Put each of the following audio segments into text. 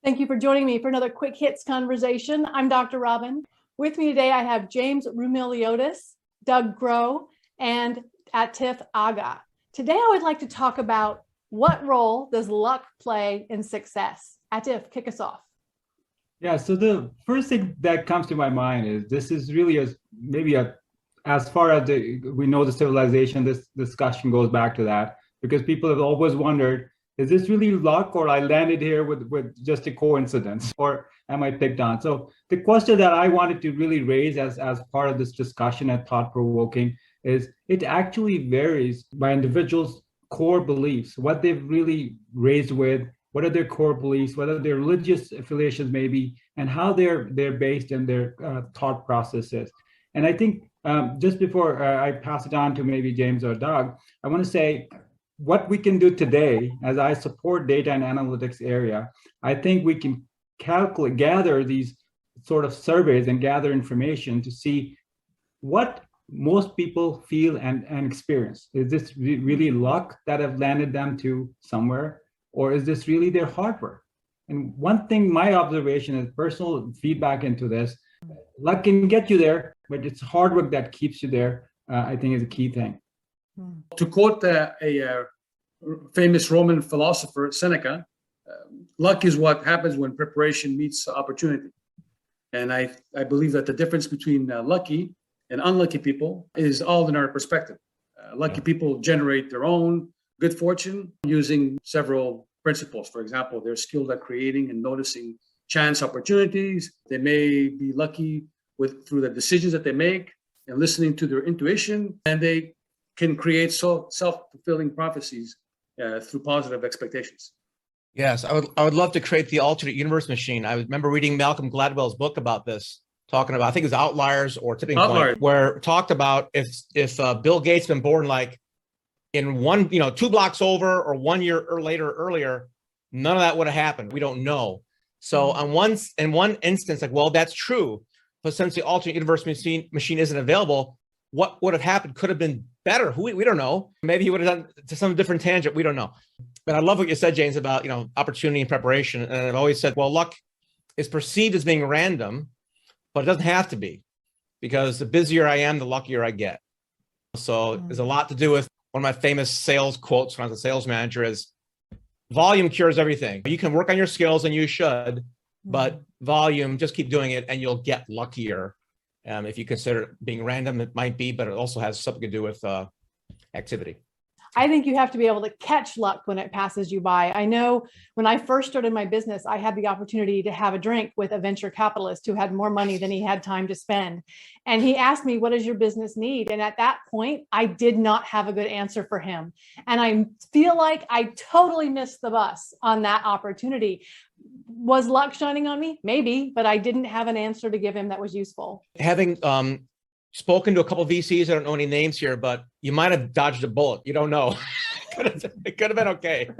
Thank you for joining me for another quick hits conversation. I'm Dr. Robyn. With me today, I have James Roumeliotis, Doug Crowe, and Atif Agha. Today, I would like to talk about what role does luck play in success? Atif, kick us off. Yeah, so the first thing that comes to my mind is this is really as far as we know the civilization, this discussion goes back to that, because people have always wondered, is this really luck, or I landed here with just a coincidence, or am I picked on? So the question that I wanted to really raise as part of this discussion and thought-provoking is it actually varies by individuals' core beliefs, what they've really raised with, what are their core beliefs, whether their religious affiliations may be, and how they're based in their thought processes. And I think just before I pass it on to maybe James or Doug, I want to say what we can do today, as I support data and analytics area, I think we can gather these sort of surveys and gather information to see what most people feel and experience. Is this really luck that have landed them to somewhere? Or is this really their hard work? And one thing, my observation is personal feedback into this, luck can get you there, but it's hard work that keeps you there, I think is a key thing. To quote a famous Roman philosopher, Seneca, luck is what happens when preparation meets opportunity. And I believe that the difference between lucky and unlucky people is all in our perspective. Lucky people generate their own good fortune using several principles. For example, they're skilled at creating and noticing chance opportunities. They may be lucky through the decisions that they make and listening to their intuition, and they can create self-fulfilling prophecies through positive expectations. Yes, I would love to create the alternate universe machine. I remember reading Malcolm Gladwell's book about this, talking about, I think it was Outliers or Tipping Point, where it talked about if Bill Gates been born like in 2 blocks over or 1 year or later earlier, none of that would have happened. We don't know. So in one instance, like, well, that's true. But since the alternate universe machine isn't available, what would have happened could have been better. We don't know. Maybe he would have done to some different tangent. We don't know. But I love what you said, James, about, opportunity and preparation. And I've always said, well, luck is perceived as being random, but it doesn't have to be, because the busier I am, the luckier I get. So there's a lot to do with one of my famous sales quotes when I was a sales manager is volume cures everything. You can work on your skills, and you should, but volume, just keep doing it and you'll get luckier. If you consider it being random, it might be, but it also has something to do with activity. I think you have to be able to catch luck when it passes you by. I know when I first started my business, I had the opportunity to have a drink with a venture capitalist who had more money than he had time to spend. And he asked me, what does your business need? And at that point, I did not have a good answer for him. And I feel like I totally missed the bus on that opportunity. Was luck shining on me? Maybe, but I didn't have an answer to give him that was useful. Having spoken to a couple of VCs, I don't know any names here, but you might have dodged a bullet. You don't know. It could have been okay.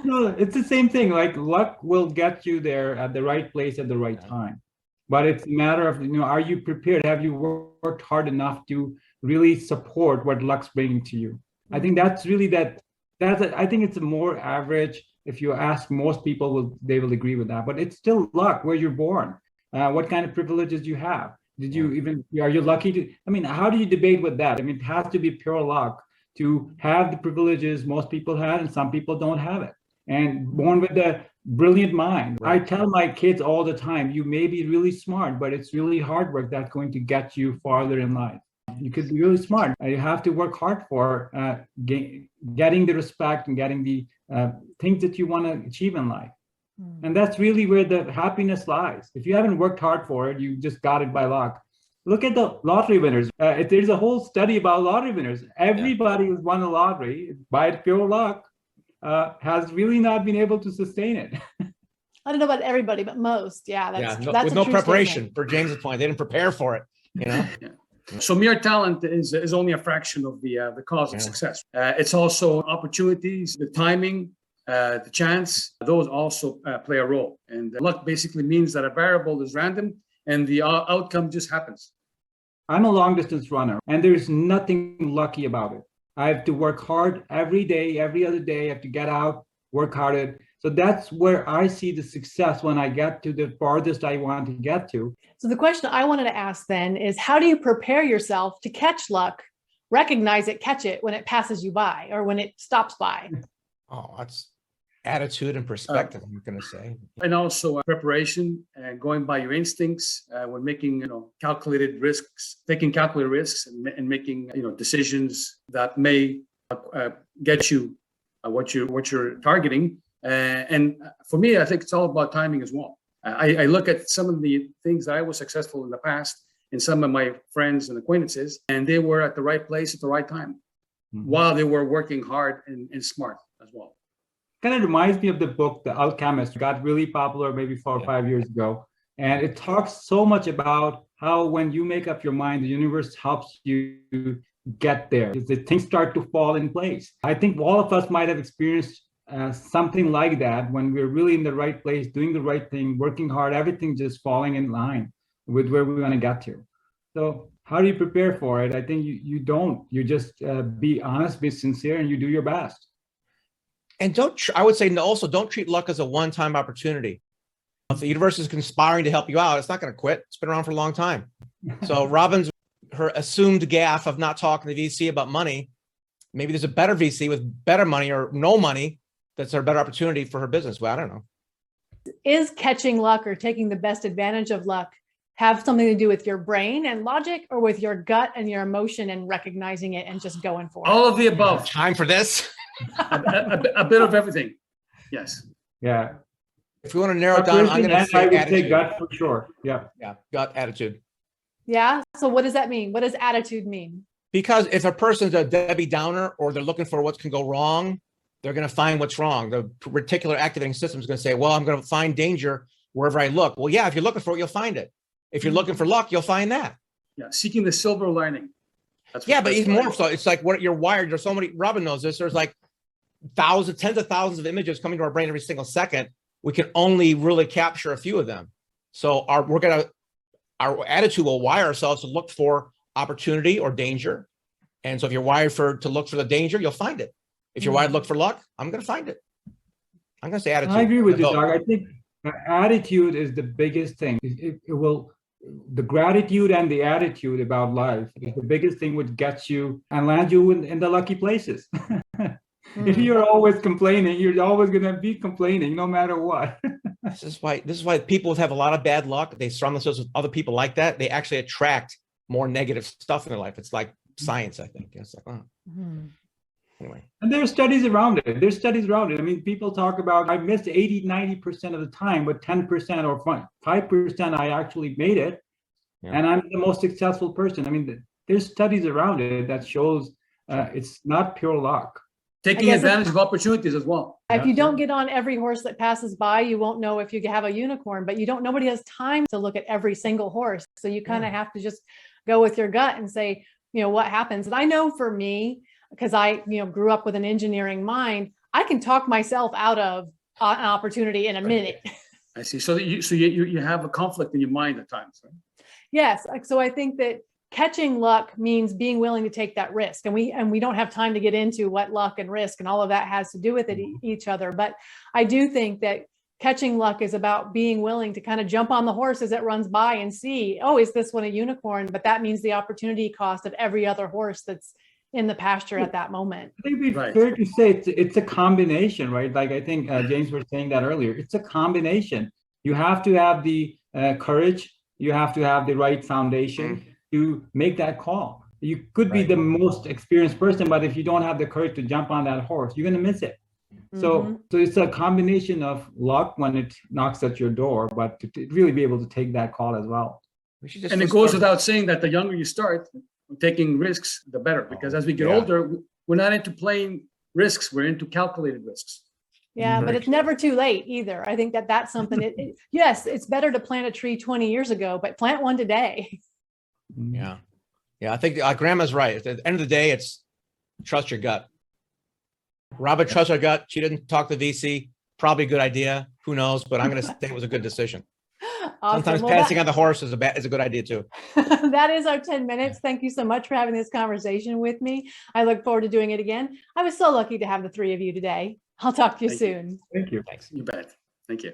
No, it's the same thing. Like, luck will get you there at the right place at the right time. But it's a matter of, are you prepared? Have you worked hard enough to really support what luck's bringing to you? I think that's really I think it's a more average. If you ask most people, they will agree with that. But it's still luck where you're born. What kind of privileges you have? Are you lucky to, how do you debate with that? It has to be pure luck to have the privileges most people had, and some people don't have it. And born with a brilliant mind. Right. I tell my kids all the time, you may be really smart, but it's really hard work that's going to get you farther in life. You could be really smart. You have to work hard for getting the respect and getting the things that you want to achieve in life. And that's really where the happiness lies. If you haven't worked hard for it, you just got it by luck. Look at the lottery winners. There's a whole study about lottery winners. Everybody who's won the lottery by pure luck has really not been able to sustain it. I don't know about everybody, but most. Yeah, that's with no preparation. Statement. For James's point, they didn't prepare for it. Yeah. So mere talent is only a fraction of the cause of success. It's also opportunities, the timing, the chance, those also play a role. And luck basically means that a variable is random and the outcome just happens. I'm a long distance runner, and there's nothing lucky about it. I have to work hard every day, every other day. I have to get out, work hard. So that's where I see the success when I get to the farthest I want to get to. So the question I wanted to ask then is, how do you prepare yourself to catch luck, recognize it, catch it when it passes you by or when it stops by? Oh, that's attitude and perspective, I'm going to say. And also preparation and going by your instincts when making, calculated risks, taking calculated risks and making, decisions that may get you what you're targeting. And for me, I think it's all about timing as well. I look at some of the things that I was successful in the past and some of my friends and acquaintances, and they were at the right place at the right time while they were working hard and smart as well. Kind of reminds me of the book, The Alchemist, got really popular maybe 4 or 5 years ago. And it talks so much about how when you make up your mind, the universe helps you get there. The things start to fall in place. I think all of us might have experienced something like that when we're really in the right place, doing the right thing, working hard, everything just falling in line with where we want to get to. So how do you prepare for it? I think you don't. You just be honest, be sincere, and you do your best. And I would say also don't treat luck as a one-time opportunity. If the universe is conspiring to help you out, it's not going to quit. It's been around for a long time. So Robyn's, her assumed gaffe of not talking to VC about money, maybe there's a better VC with better money or no money that's a better opportunity for her business. Well, I don't know. Is catching luck or taking the best advantage of luck have something to do with your brain and logic, or with your gut and your emotion and recognizing it and just going for it? All of the above. Time for this. a bit of everything. Yes. Yeah. If we want to narrow it down, I'm going to say attitude. Say gut for sure. Yeah. Yeah. Gut, attitude. Yeah. So what does that mean? What does attitude mean? Because if a person's a Debbie Downer or they're looking for what can go wrong, they're going to find what's wrong. The reticular activating system is going to say, well, I'm going to find danger wherever I look. Well, yeah, if you're looking for it, you'll find it. If you're looking for luck, you'll find that. Yeah. Seeking the silver lining. But even more so. It's like what you're wired. There's so many, Robyn knows this. There's like tens of thousands of images coming to our brain every single second. We can only really capture a few of them. So our attitude will wire ourselves to look for opportunity or danger. And so if you're wired to look for the danger, you'll find it. If you're wired to look for luck, I'm going to find it. I'm going to say attitude. I agree with you, Doug. I think attitude is the biggest thing. The gratitude and the attitude about life is the biggest thing which gets you and lands you in the lucky places. If you're always complaining, you're always going to be complaining no matter what. This is why people have a lot of bad luck. They surround themselves with other people like that. They actually attract more negative stuff in their life. It's like science, I think. It's like, anyway. And there's studies around it. I mean, people talk about, I missed 80-90% of the time, but 10% or 5% I actually made it. Yeah. And I'm the most successful person. I mean, there's studies around it that shows it's not pure luck. Taking advantage of opportunities as well. If you don't get on every horse that passes by, you won't know if you have a unicorn, but nobody has time to look at every single horse. So you kind of have to just go with your gut and say, what happens. And I know for me, because I, grew up with an engineering mind, I can talk myself out of an opportunity in a minute. I see. So you have a conflict in your mind at times, right? Yes. So I think that catching luck means being willing to take that risk. And we don't have time to get into what luck and risk and all of that has to do with it, each other. But I do think that catching luck is about being willing to kind of jump on the horse as it runs by and see, oh, is this one a unicorn? But that means the opportunity cost of every other horse that's in the pasture at that moment. I think it'd be fair to say it's a combination, right? Like I think James was saying that earlier. It's a combination. You have to have the courage. You have to have the right foundation to make that call. You could be the most experienced person, but if you don't have the courage to jump on that horse, you're going to miss it. So it's a combination of luck when it knocks at your door, but to really be able to take that call as well. And it goes without saying that the younger you start taking risks, the better, because as we get older, we're not into playing risks. We're into calculated risks. Yeah, but it's never too late either. I think that's something. Yes, it's better to plant a tree 20 years ago, but plant one today. Yeah. I think Grandma's right. At the end of the day, it's trust your gut. Robyn trusts her gut. She didn't talk to VC. Probably a good idea. Who knows? But I'm going to say it was a good decision. Awesome. Sometimes passing on the horse is a good idea too. That is our 10 minutes. Thank you so much for having this conversation with me. I look forward to doing it again. I was so lucky to have the three of you today. I'll talk to you Thank you. soon. Thank you. Thanks. You bet. Thank you.